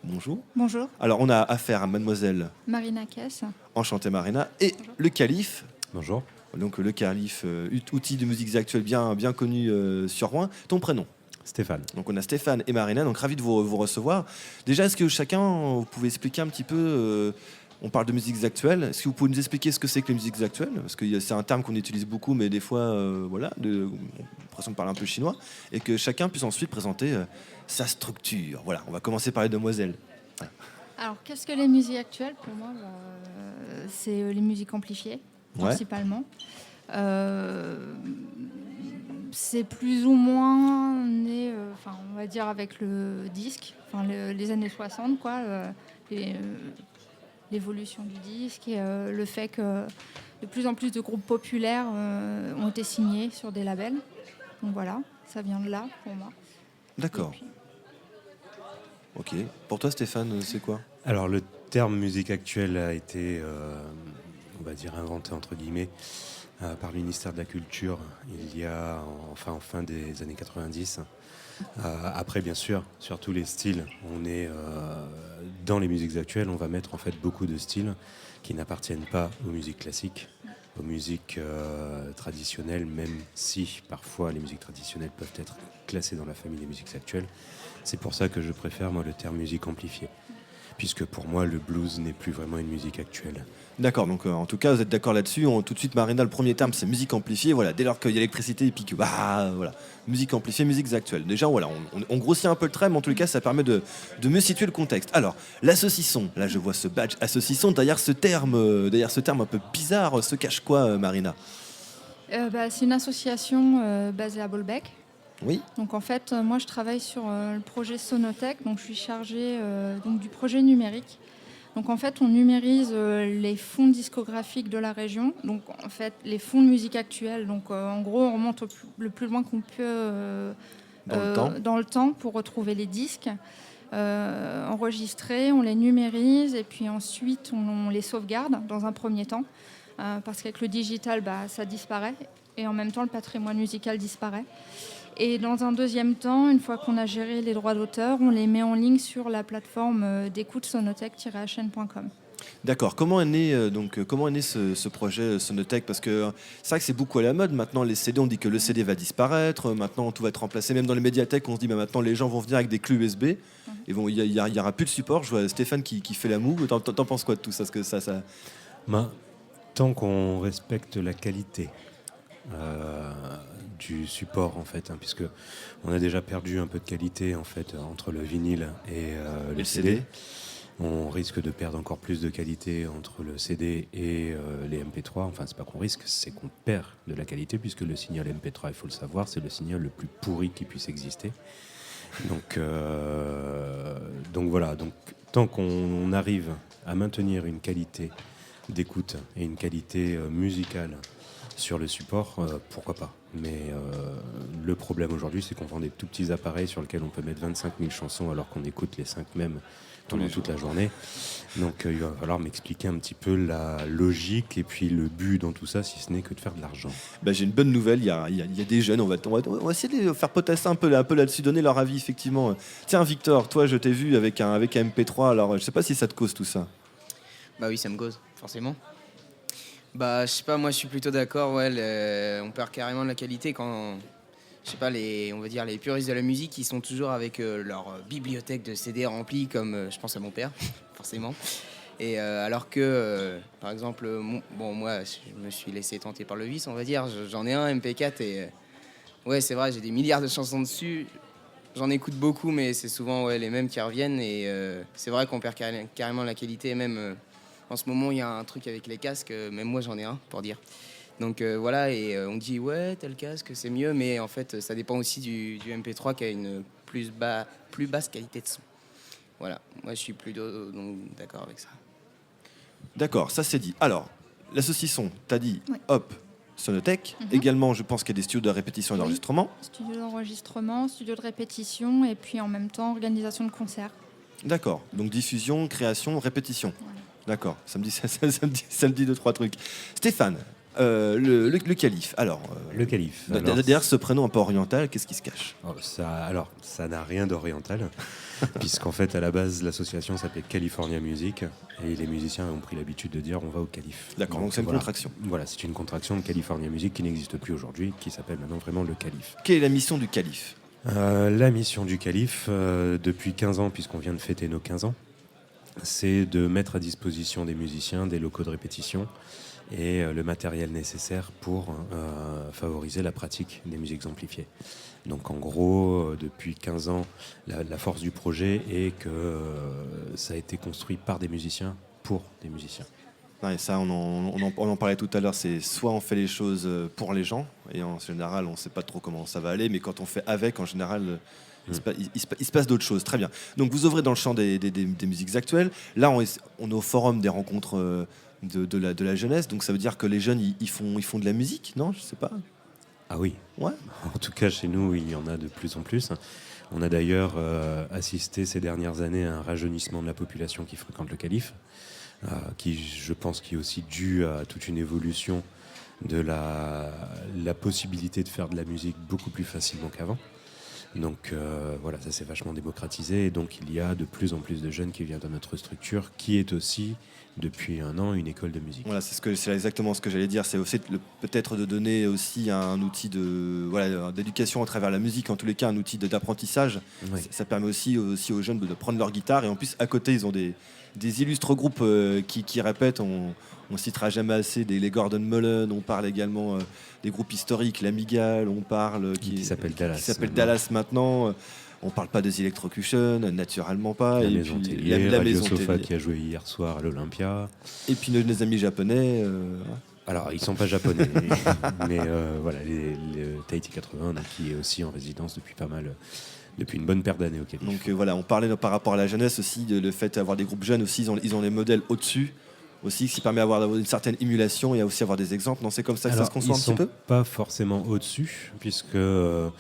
bonjour. Bonjour, Alors, on a affaire à mademoiselle Marina Kess. Enchantée Marina et Bonjour. le calife. Bonjour. Donc, le calife, outil de musique actuelle bien connu sur Rouen. Ton prénom? Stéphane. Donc, on a Stéphane et Marina, donc ravis de vous recevoir. Déjà, est-ce que chacun, vous pouvez expliquer un petit peu, on parle de musiques actuelles, est-ce que vous pouvez nous expliquer ce que c'est que les musiques actuelles? Parce que c'est un terme qu'on utilise beaucoup, mais des fois, on a l'impression de parler un peu chinois, et que chacun puisse ensuite présenter sa structure. Voilà, on va commencer par les demoiselles. Alors, qu'est-ce que les musiques actuelles? Pour moi, c'est les musiques amplifiées, Ouais. principalement. C'est plus ou moins né, on va dire, avec le disque, les années 60, quoi, l'évolution du disque et le fait que de plus en plus de groupes populaires ont été signés sur des labels. Donc voilà, ça vient de là, pour moi. D'accord. Et puis, Ok. Pour toi, Stéphane, c'est quoi? Alors le terme musique actuelle a été, on va dire, inventé entre guillemets par le ministère de la Culture il y a en fin des années 90. Après, bien sûr, sur tous les styles, on est dans les musiques actuelles, on va mettre en fait beaucoup de styles qui n'appartiennent pas aux musiques classiques, aux musiques traditionnelles, même si parfois les musiques traditionnelles peuvent être classées dans la famille des musiques actuelles. C'est pour ça que je préfère moi le terme musique amplifiée, puisque pour moi le blues n'est plus vraiment une musique actuelle. D'accord, donc en tout cas, vous êtes d'accord là-dessus. Tout de suite, Marina, le premier terme, c'est musique amplifiée. Voilà, dès lors qu'il y a l'électricité, et puis que, voilà, musique amplifiée, musiques actuelles. Déjà, voilà, on grossit un peu le trait, mais en tout cas, ça permet de mieux situer le contexte. Alors, la saucisson, là, je vois ce badge à saucisson. Derrière ce terme un peu bizarre, se cache quoi, Marina? c'est une association basée à Bolbec. Oui. Donc en fait, moi je travaille sur le projet Sonotech, donc je suis chargée donc, du projet numérique. Donc en fait, on numérise les fonds discographiques de la région, donc en fait les fonds de musique actuelle. Donc en gros, on remonte le plus loin qu'on peut dans le temps pour retrouver les disques enregistrés, on les numérise et puis ensuite on les sauvegarde dans un premier temps parce qu'avec le digital, ça disparaît et en même temps le patrimoine musical disparaît. Et dans un deuxième temps, une fois qu'on a géré les droits d'auteur, on les met en ligne sur la plateforme d'écoute sonotech-hn.com. D'accord. Comment est né ce projet Sonotech? Parce que c'est vrai que c'est beaucoup à la mode maintenant. Les CD, on dit que le CD va disparaître. Maintenant, tout va être remplacé. Même dans les médiathèques, on se dit maintenant les gens vont venir avec des clés USB. Et bon, il y aura plus de support. Je vois Stéphane qui fait la moue. T'en penses quoi de tout ça? Parce que ça... Tant qu'on respecte la qualité du support en fait, puisque on a déjà perdu un peu de qualité en fait entre le vinyle et le CD. On risque de perdre encore plus de qualité entre le CD et les MP3. Enfin, c'est pas qu'on risque, c'est qu'on perd de la qualité, puisque le signal MP3, il faut le savoir, c'est le signal le plus pourri qui puisse exister. Donc voilà. Donc tant qu'on arrive à maintenir une qualité d'écoute et une qualité musicale sur le support, pourquoi pas. Mais le problème aujourd'hui, c'est qu'on vend des tout petits appareils sur lesquels on peut mettre 25 000 chansons alors qu'on écoute les 5 mêmes pendant toute la journée. Donc il va falloir m'expliquer un petit peu la logique et puis le but dans tout ça, si ce n'est que de faire de l'argent. J'ai une bonne nouvelle, il y a des jeunes, on va essayer de faire potasser un peu là-dessus, donner leur avis effectivement. Tiens Victor, toi je t'ai vu avec un MP3, alors je sais pas si ça te cause tout ça. Bah oui, ça me cause, forcément. Je sais pas, moi je suis plutôt d'accord, on perd carrément de la qualité quand, je sais pas, on va dire les puristes de la musique, ils sont toujours avec leur bibliothèque de CD remplie, comme je pense à mon père, forcément. Et alors que, par exemple, moi je me suis laissé tenter par le vice, on va dire, j'en ai un MP4 et ouais, c'est vrai, j'ai des milliards de chansons dessus. J'en écoute beaucoup, mais c'est souvent les mêmes qui reviennent et c'est vrai qu'on perd carrément la qualité, même... En ce moment, il y a un truc avec les casques, même moi j'en ai un, pour dire. Donc voilà, et on dit ouais, tel casque, c'est mieux, mais en fait, ça dépend aussi du MP3 qui a une plus basse qualité de son. Voilà, moi je suis plutôt d'accord avec ça. D'accord, ça c'est dit. Alors, la saucisson, t'as dit, Oui. hop, Sonotech. Également, je pense qu'il y a des studios de répétition et d'enregistrement. Studio d'enregistrement, studio de répétition et puis en même temps organisation de concerts. D'accord, donc diffusion, création, répétition. Voilà. D'accord, ça me dit 2-3 trucs. Stéphane, Le calife. Alors, Le calife. Alors, derrière ce prénom un peu oriental, qu'est-ce qui se cache? ça n'a rien d'oriental, puisqu'en fait, à la base, l'association s'appelait California Music, et les musiciens ont pris l'habitude de dire on va au calife. D'accord, donc c'est une contraction. Voilà, c'est une contraction de California Music qui n'existe plus aujourd'hui, qui s'appelle maintenant vraiment le calife. Quelle est la mission du calife? La mission du calife, depuis 15 ans, puisqu'on vient de fêter nos 15 ans, c'est de mettre à disposition des musiciens des locaux de répétition et le matériel nécessaire pour favoriser la pratique des musiques amplifiées. Donc en gros, depuis 15 ans, la force du projet est que ça a été construit par des musiciens pour des musiciens. Ouais, ça, on en parlait tout à l'heure, c'est soit on fait les choses pour les gens, et en général, on ne sait pas trop comment ça va aller, mais quand on fait avec, en général, il se passe d'autres choses. Très bien. Donc vous ouvrez dans le champ des musiques actuelles. Là, on est au forum des rencontres de la jeunesse, donc ça veut dire que les jeunes, ils font de la musique, non? Je sais pas. Ah oui. Ouais. En tout cas, chez nous, il y en a de plus en plus. On a d'ailleurs assisté ces dernières années à un rajeunissement de la population qui fréquente le calife, qui, je pense, qui est aussi dû à toute une évolution de la possibilité de faire de la musique beaucoup plus facilement qu'avant. Donc voilà, ça s'est vachement démocratisé, et donc il y a de plus en plus de jeunes qui viennent dans notre structure, qui est aussi, depuis un an, une école de musique. Voilà, c'est exactement ce que j'allais dire. C'est aussi peut-être de donner aussi un outil d'éducation à travers la musique, en tous les cas un outil d'apprentissage. Oui. Ça permet aussi aux jeunes de prendre leur guitare, et en plus à côté ils ont des illustres groupes qui répètent. On citera jamais assez les Gordon Mullen, on parle également des groupes historiques, l'Amigal, on parle qui s'appelle Dallas. Qui s'appelle Dallas maintenant. On parle pas des Electrocution, naturellement pas. La et Maison puis Télé, la Radio Maison Sofa Télé. qui a joué hier soir à l'Olympia. Et puis nos amis japonais. Alors, ils sont pas japonais, mais voilà, le Tahiti 80, donc, qui est aussi en résidence depuis une bonne paire d'années au calife. Donc voilà, on parlait par rapport à la jeunesse aussi, le fait d'avoir des groupes jeunes aussi, ils ont les modèles au-dessus aussi, ce qui permet d'avoir une certaine émulation et aussi avoir des exemples. Non, c'est comme ça que ça se conçoit un petit peu. Ils ne sont pas forcément au-dessus, puisque le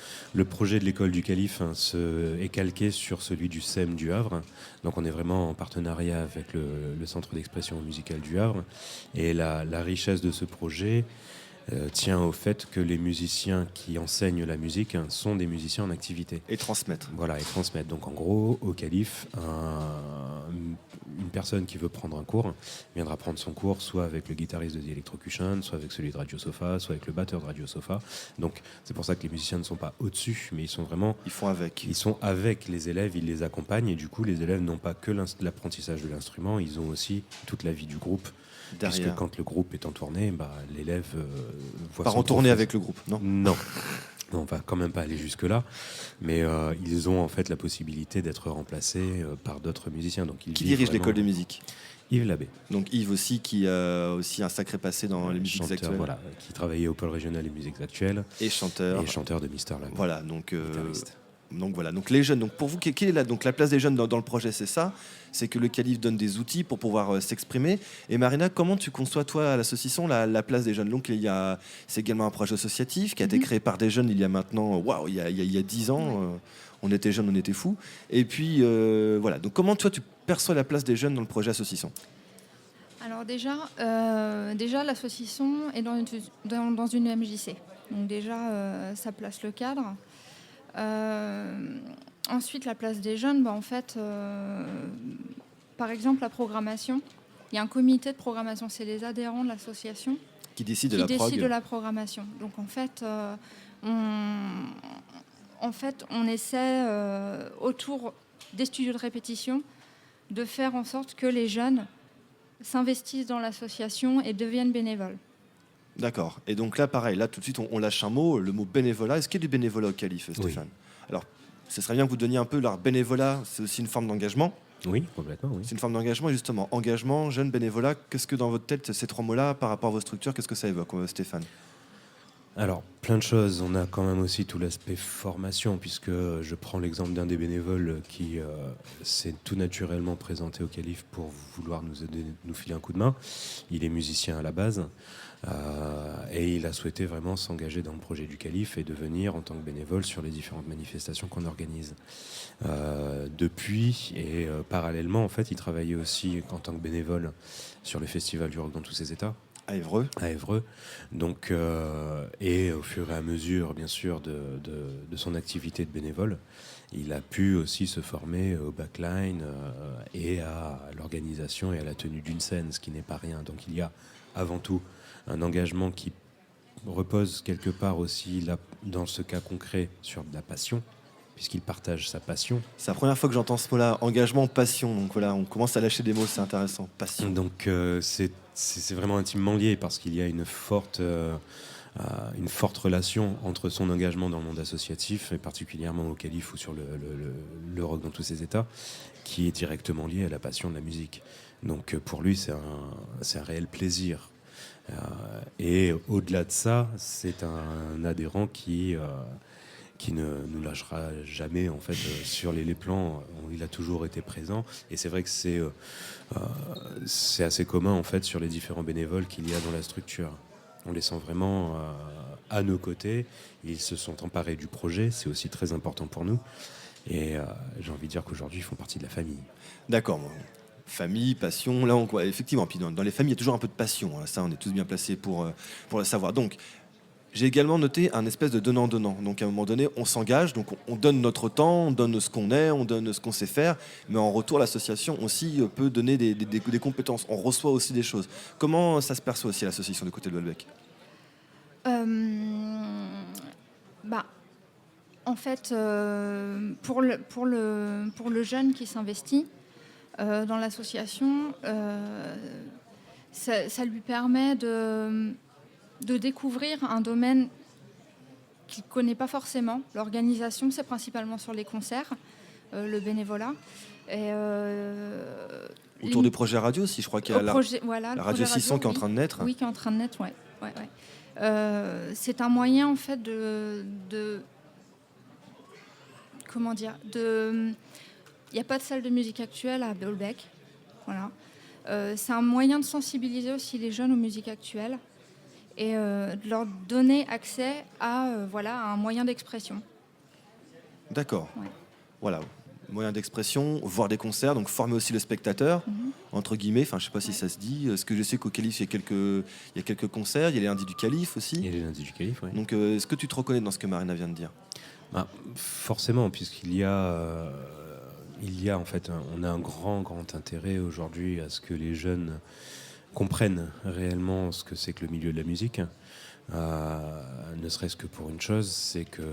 projet de l'école du calife est calqué sur celui du SEM du Havre. Donc on est vraiment en partenariat avec le Centre d'expression musicale du Havre. Et la richesse de ce projet tient au fait que les musiciens qui enseignent la musique sont des musiciens en activité. Et transmettre. Voilà, et transmettre. Donc en gros, au calife, une personne qui veut prendre un cours viendra prendre son cours soit avec le guitariste de The Electrocution, soit avec celui de Radio Sofa, soit avec le batteur de Radio Sofa. Donc c'est pour ça que les musiciens ne sont pas au-dessus, mais ils sont vraiment... Ils font avec. Ils sont avec les élèves, ils les accompagnent, et du coup les élèves n'ont pas que l'apprentissage de l'instrument, ils ont aussi toute la vie du groupe. Derrière. Puisque quand le groupe est en tournée, l'élève voit Pas son en tournée prof- avec le groupe, non? Non. On va quand même pas aller jusque-là, mais ils ont en fait la possibilité d'être remplacés par d'autres musiciens. Donc, Qui dirige l'école de musique? Yves Labbé. Donc Yves aussi, qui a aussi un sacré passé dans les musiques chanteur, actuelles. voilà, qui travaillait au pôle régional des musiques actuelles. Et chanteur. Et chanteur de Mister Labbé. Voilà, donc Guitariste. Donc voilà, donc les jeunes. Donc pour vous, quelle est la place des jeunes dans le projet? C'est ça, c'est que le calife donne des outils pour pouvoir s'exprimer. Et Marina, comment tu conçois toi à l'association la place des jeunes? Donc c'est également un projet associatif qui a été créé par des jeunes il y a maintenant, il y a 10 ans. On était jeunes, on était fous. Et puis voilà. Donc comment toi tu perçois la place des jeunes dans le projet association? Alors déjà l'association est dans une MJC. Donc déjà, ça place le cadre. Ensuite, la place des jeunes, en fait, par exemple, la programmation. Il y a un comité de programmation, c'est les adhérents de l'association Qui décide qui de la prog. décident de la programmation. Donc en fait, on essaie autour des studios de répétition de faire en sorte que les jeunes s'investissent dans l'association et deviennent bénévoles. D'accord. Et donc là, pareil, là tout de suite, on lâche un mot, le mot bénévolat. Est-ce qu'il y a du bénévolat au calife, Stéphane? Alors, ce serait bien que vous donniez un peu leur bénévolat. C'est aussi une forme d'engagement. Oui, complètement, oui. C'est une forme d'engagement, et justement. Engagement, jeune, bénévolat. Qu'est-ce que dans votre tête, ces trois mots-là, par rapport à vos structures, qu'est-ce que ça évoque, Stéphane? Alors, plein de choses. On a quand même aussi tout l'aspect formation, puisque je prends l'exemple d'un des bénévoles qui s'est tout naturellement présenté au calife pour vouloir nous aider, nous filer un coup de main. Il est musicien à la base, et il a souhaité vraiment s'engager dans le projet du calife et devenir en tant que bénévole sur les différentes manifestations qu'on organise. Depuis, parallèlement, en fait, il travaillait aussi en tant que bénévole sur le festival du rock dans tous ses états. À Évreux. à Évreux. Donc, et au fur et à mesure, bien sûr, de son activité de bénévole, il a pu aussi se former au backline et à l'organisation et à la tenue d'une scène, ce qui n'est pas rien. Donc il y a avant tout un engagement qui repose quelque part aussi, là, dans ce cas concret, sur de la passion, puisqu'il partage sa passion. C'est la première fois que j'entends ce mot-là, engagement, passion. Donc voilà, on commence à lâcher des mots, c'est intéressant. Passion. Donc c'est vraiment intimement lié parce qu'il y a une forte relation entre son engagement dans le monde associatif, et particulièrement au Calife ou sur le rock dans tous ses états, qui est directement lié à la passion de la musique. Donc pour lui, c'est un réel plaisir. Et au-delà de ça, c'est un adhérent qui ne nous lâchera jamais en fait sur les plans où il a toujours été présent. Et c'est vrai que c'est assez commun en fait sur les différents bénévoles qu'il y a dans la structure. On les sent vraiment à nos côtés. Ils se sont emparés du projet, c'est aussi très important pour nous. Et j'ai envie de dire qu'aujourd'hui, ils font partie de la famille. D'accord. Bon. Famille, passion, là, effectivement. Puis dans les familles, il y a toujours un peu de passion. Hein. Ça, on est tous bien placés pour le savoir. Donc, j'ai également noté un espèce de donnant-donnant. Donc, à un moment donné, on s'engage, donc on donne notre temps, on donne ce qu'on est, on donne ce qu'on sait faire. Mais en retour, l'association aussi peut donner des compétences. On reçoit aussi des choses. Comment ça se perçoit aussi, l'association du côté de Welbeck? Bah, en fait, pour le jeune qui s'investit dans l'association, ça lui permet de découvrir un domaine qu'il ne connaît pas forcément. L'organisation, c'est principalement sur les concerts, le bénévolat. Et, autour du projet radio aussi, je crois qu'il y a la radio 600 qui est en train de naître. Oui, qui est en train de naître, ouais. C'est un moyen en fait comment dire, il n'y a pas de salle de musique actuelle à Welbeck. Voilà. C'est un moyen de sensibiliser aussi les jeunes aux musiques actuelles et de leur donner accès à un moyen d'expression. D'accord. Ouais. Voilà. Moyen d'expression, voir des concerts, donc former aussi le spectateur, entre guillemets. Enfin, je sais pas si ça se dit. Est-ce que je sais qu'au Calife, il y a quelques concerts, il y a les lundis du Calife aussi. Il y a les lundis du Calife, oui. Donc, est-ce que tu te reconnais dans ce que Marina vient de dire? Forcément, puisqu'il y a en fait, on a un grand intérêt aujourd'hui à ce que les jeunes comprennent réellement ce que c'est que le milieu de la musique. Ne serait-ce que pour une chose, c'est que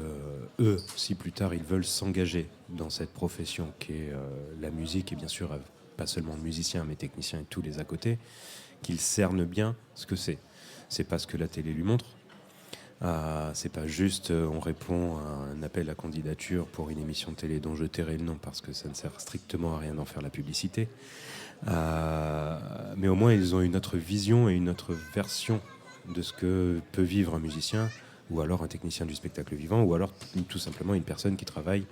eux, si plus tard ils veulent s'engager dans cette profession qui est la musique, et bien sûr pas seulement musiciens mais techniciens et tous les à côté, qu'ils cernent bien ce que c'est. C'est pas ce que la télé lui montre. C'est pas juste on répond à un appel à candidature pour une émission de télé dont je tairai le nom parce que ça ne sert strictement à rien d'en faire la publicité. Mais au moins ils ont une autre vision et une autre version de ce que peut vivre un musicien, ou alors un technicien du spectacle vivant, ou alors tout simplement une personne qui travaille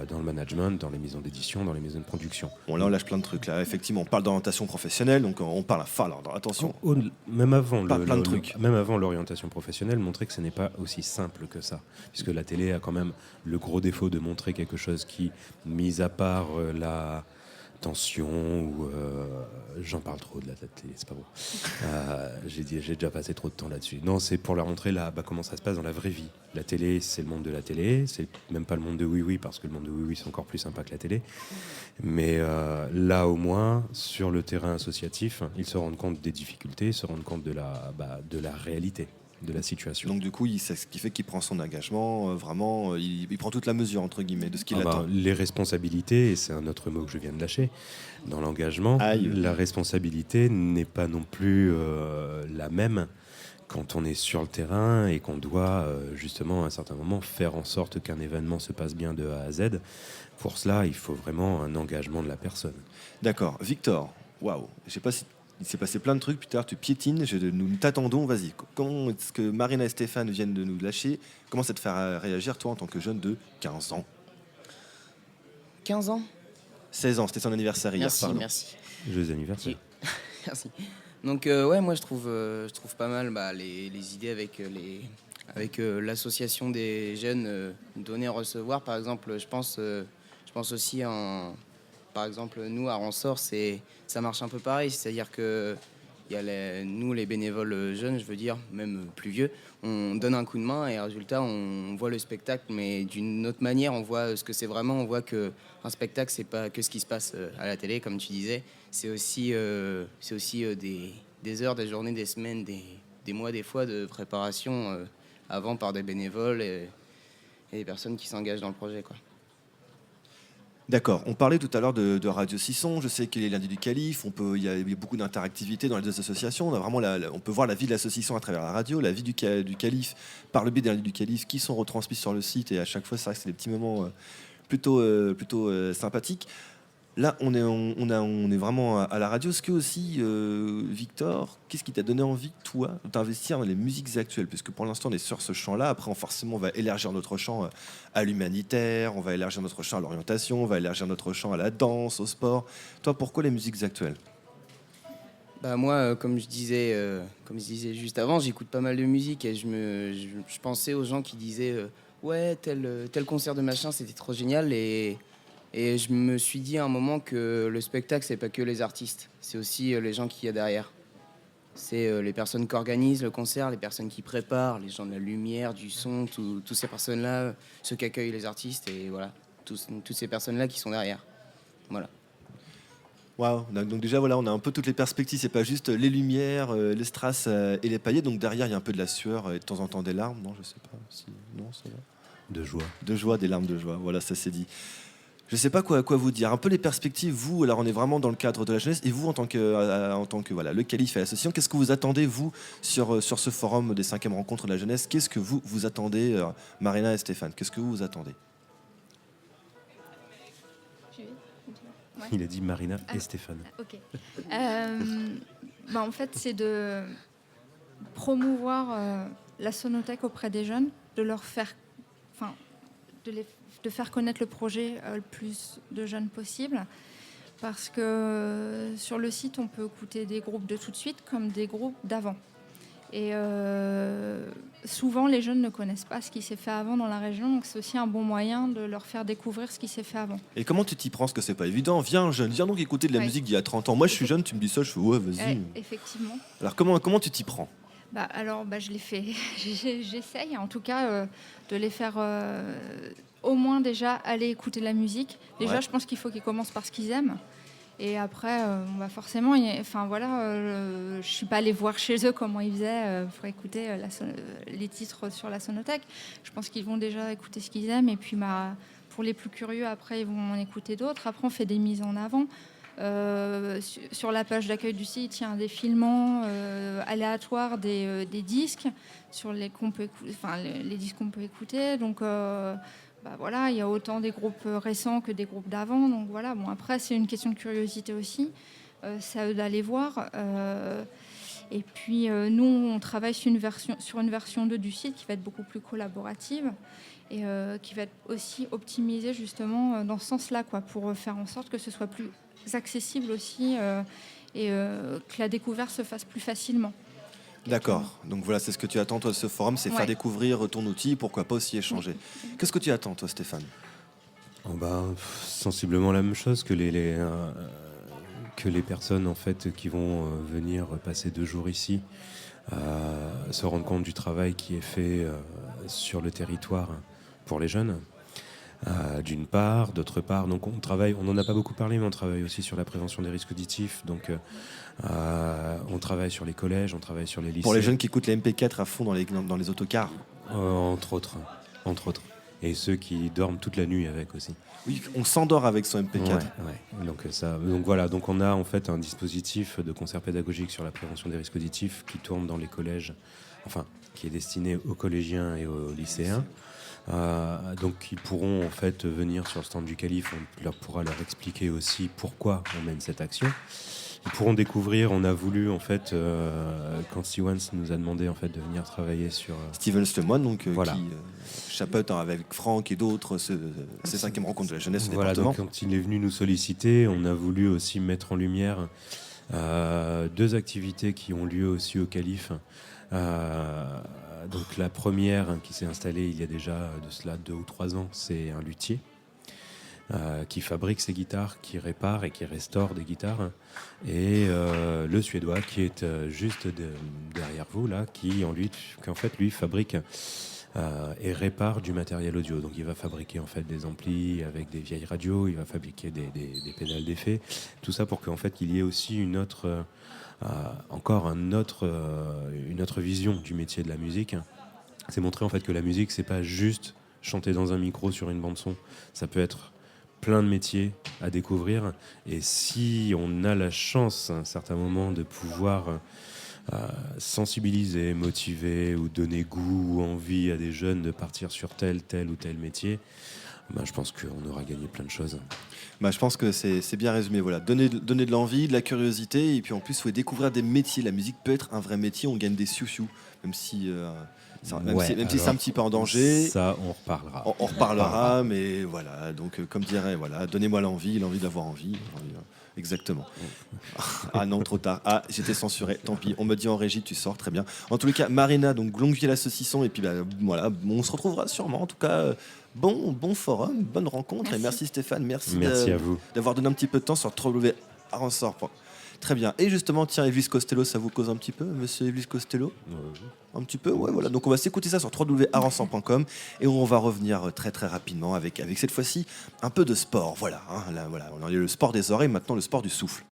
dans le management, dans les maisons d'édition, dans les maisons de production. Bon, là, on lâche plein de trucs. Là, effectivement, on parle d'orientation professionnelle, donc on parle alors, attention. Même avant, plein de trucs. Même avant l'orientation professionnelle, montrer que ce n'est pas aussi simple que ça. Puisque la télé a quand même le gros défaut de montrer quelque chose qui, mis à part la tension ou j'en parle trop de la télé, c'est pas bon. J'ai déjà passé trop de temps là-dessus. Non, c'est pour leur montrer comment ça se passe dans la vraie vie. La télé, c'est le monde de la télé, c'est même pas le monde de Oui Oui, parce que le monde de Oui Oui c'est encore plus sympa que la télé. Mais là au moins, sur le terrain associatif, ils se rendent compte des difficultés, ils se rendent compte de la réalité de la situation. Donc du coup, c'est ce qui fait qu'il prend son engagement, vraiment, il prend toute la mesure, entre guillemets, de ce qu'il attend. Les responsabilités, et c'est un autre mot que je viens de lâcher, dans l'engagement, la responsabilité n'est pas non plus la même quand on est sur le terrain et qu'on doit justement à un certain moment faire en sorte qu'un événement se passe bien de A à Z. Pour cela, il faut vraiment un engagement de la personne. D'accord. Victor, waouh, je sais pas si il s'est passé plein de trucs, puis tout à l'heure tu piétines, nous t'attendons, vas-y. Comment est-ce que Marina et Stéphane viennent de nous lâcher? Comment ça te fait réagir, toi, en tant que jeune de 15 ans? 15 ans? 16 ans, c'était son anniversaire hier, pardon. Merci. Joyeux anniversaire. Merci. Donc, ouais, moi, je trouve pas mal les idées avec l'association des jeunes donner-recevoir. Par exemple, je pense aussi par exemple, nous, à Ransort, ça marche un peu pareil. C'est-à-dire que il y a nous, les bénévoles jeunes, je veux dire, même plus vieux, on donne un coup de main et résultat, on voit le spectacle, mais d'une autre manière, on voit ce que c'est vraiment. On voit qu'un spectacle, c'est pas que ce qui se passe à la télé, comme tu disais. C'est aussi, des heures, des journées, des semaines, des mois, des fois de préparation avant par des bénévoles et des personnes qui s'engagent dans le projet, quoi. D'accord. On parlait tout à l'heure de Radio Sisson. Je sais qu'il est lundi du Calife. Il y a beaucoup d'interactivité dans les deux associations. On a vraiment on peut voir la vie de l'association à travers la radio, la vie du Calife par le biais des lundis du Calife qui sont retransmis sur le site. Et à chaque fois, c'est vrai que c'est des petits moments plutôt sympathiques. Là, on est vraiment à la radio. Est-ce que aussi, Victor, qu'est-ce qui t'a donné envie, toi, d'investir dans les musiques actuelles? Puisque pour l'instant, on est sur ce champ-là. Après, forcément, on va élargir notre champ à l'humanitaire, on va élargir notre champ à l'orientation, on va élargir notre champ à la danse, au sport. Toi, pourquoi les musiques actuelles? Bah moi, comme je disais juste avant, j'écoute pas mal de musique et je pensais aux gens qui disaient ouais, tel concert de machin, c'était trop génial. Et je me suis dit à un moment que le spectacle, c'est pas que les artistes, c'est aussi les gens qu'il y a derrière. C'est les personnes qui organisent le concert, les personnes qui préparent, les gens de la lumière, du son, toutes ces personnes-là, ceux qui accueillent les artistes, et voilà, toutes ces personnes-là qui sont derrière. Voilà. Waouh. Donc déjà, voilà, on a un peu toutes les perspectives. C'est pas juste les lumières, les strass et les paillettes. Donc derrière, il y a un peu de la sueur et de temps en temps des larmes. Non, je sais pas. Non, ça va. De joie. De joie, des larmes de joie. Voilà, ça c'est dit. Je sais pas quoi vous dire. Un peu les perspectives, vous, alors on est vraiment dans le cadre de la jeunesse, et vous, en tant que voilà, le Calife et l'association, qu'est-ce que vous attendez, vous, sur ce forum des 5e rencontres de la jeunesse? Qu'est-ce que vous attendez, Marina et Stéphane? Qu'est-ce que vous attendez? Ouais. Il a dit Marina et Stéphane. Ok. En fait, c'est de promouvoir la sonothèque auprès des jeunes, de leur faire, de faire connaître le projet le plus de jeunes possible. Parce que sur le site, on peut écouter des groupes de tout de suite comme des groupes d'avant. Et souvent, les jeunes ne connaissent pas ce qui s'est fait avant dans la région, donc c'est aussi un bon moyen de leur faire découvrir ce qui s'est fait avant. Et comment tu t'y prends? Parce que c'est pas évident. Viens, jeune, viens donc écouter de la musique d'il y a 30 ans. Moi, je suis jeune, tu me dis ça, je fais ouais, vas-y. Effectivement. Alors, comment tu t'y prends? Je l'ai fait. J'essaye, en tout cas, de les faire au moins déjà aller écouter de la musique. Déjà, je pense qu'il faut qu'ils commencent par ce qu'ils aiment. Et après, forcément, je suis pas allée voir chez eux comment ils faisaient pour écouter les titres sur la sonothèque. Je pense qu'ils vont déjà écouter ce qu'ils aiment. Et puis, pour les plus curieux, après, ils vont en écouter d'autres. Après, on fait des mises en avant. Sur la page d'accueil du site, il y a un défilement aléatoire des disques sur les disques qu'on peut écouter. Donc, il y a autant des groupes récents que des groupes d'avant. Donc voilà. Bon, après, c'est une question de curiosité aussi. C'est à eux d'aller voir. Et puis, nous, on travaille sur une version 2 du site qui va être beaucoup plus collaborative et qui va être aussi optimisée justement dans ce sens-là, pour faire en sorte que ce soit plus accessible aussi et que la découverte se fasse plus facilement. D'accord. Donc voilà, c'est ce que tu attends, toi, de ce forum, c'est faire découvrir ton outil, pourquoi pas aussi échanger. Qu'est-ce que tu attends, toi, Stéphane? Sensiblement la même chose que les personnes en fait qui vont venir passer 2 jours ici, se rendre compte du travail qui est fait sur le territoire pour les jeunes. D'une part, d'autre part, donc on n'en a pas beaucoup parlé, mais on travaille aussi sur la prévention des risques auditifs. Donc, on travaille sur les collèges, on travaille sur les lycées. Pour les jeunes qui écoutent les MP4 à fond dans les autocars. Entre autres. Et ceux qui dorment toute la nuit avec aussi. Oui, on s'endort avec son MP4. Ouais. Donc voilà, donc on a en fait un dispositif de concert pédagogique sur la prévention des risques auditifs qui tourne dans les collèges, qui est destiné aux collégiens et aux lycéens. Donc ils pourront en fait venir sur le stand du Calife, on pourra leur expliquer aussi pourquoi on mène cette action. Ils pourront découvrir, on a voulu en fait, quand Stevens nous a demandé en fait de venir travailler sur... Stevens Lemoine, donc voilà. Qui chapeaute avec Franck et d'autres ces 5e rencontres de la jeunesse au département. Donc quand il est venu nous solliciter, on a voulu aussi mettre en lumière 2 activités qui ont lieu aussi au Calife. Donc la première qui s'est installée il y a déjà de cela 2 ou 3 ans, c'est un luthier qui fabrique ses guitares, qui répare et qui restaure des guitares. Et le Suédois qui est juste derrière vous, là, qui en fait, lui, fabrique et répare du matériel audio. Donc il va fabriquer en fait des amplis avec des vieilles radios, il va fabriquer des pédales d'effet, tout ça pour qu'en fait il y ait aussi une autre vision du métier de la musique. C'est montrer en fait que la musique, c'est pas juste chanter dans un micro sur une bande son, ça peut être plein de métiers à découvrir, et si on a la chance à un certain moment de pouvoir sensibiliser, motiver ou donner goût ou envie à des jeunes de partir sur tel ou tel métier, je pense qu'on aura gagné plein de choses. Je pense que c'est bien résumé. Voilà. Donner de l'envie, de la curiosité, et puis en plus, il faut découvrir des métiers. La musique peut être un vrai métier, on gagne des siou-siou, même si c'est un petit peu en danger. Ça, on reparlera. On reparlera, mais voilà. Donc, comme dirait, voilà, donnez-moi l'envie d'avoir envie. Exactement. Ah non, trop tard. Ah, j'étais censuré. Tant pis. On me dit en régie, tu sors, très bien. En tous les cas, Marina, donc longue vie à la saucisson, et puis voilà, on se retrouvera sûrement. En tout cas, bon forum, bonne rencontre. Merci. Et merci Stéphane, merci à vous d'avoir donné un petit peu de temps sur www.aransor. Très bien. Et justement, tiens, Elvis Costello, ça vous cause un petit peu, monsieur Elvis Costello? Un petit peu, ouais, voilà. Donc on va s'écouter ça sur www.aransor.com et on va revenir très très rapidement avec cette fois-ci un peu de sport. Voilà, hein, là, voilà. On a eu le sport des oreilles, maintenant le sport du souffle.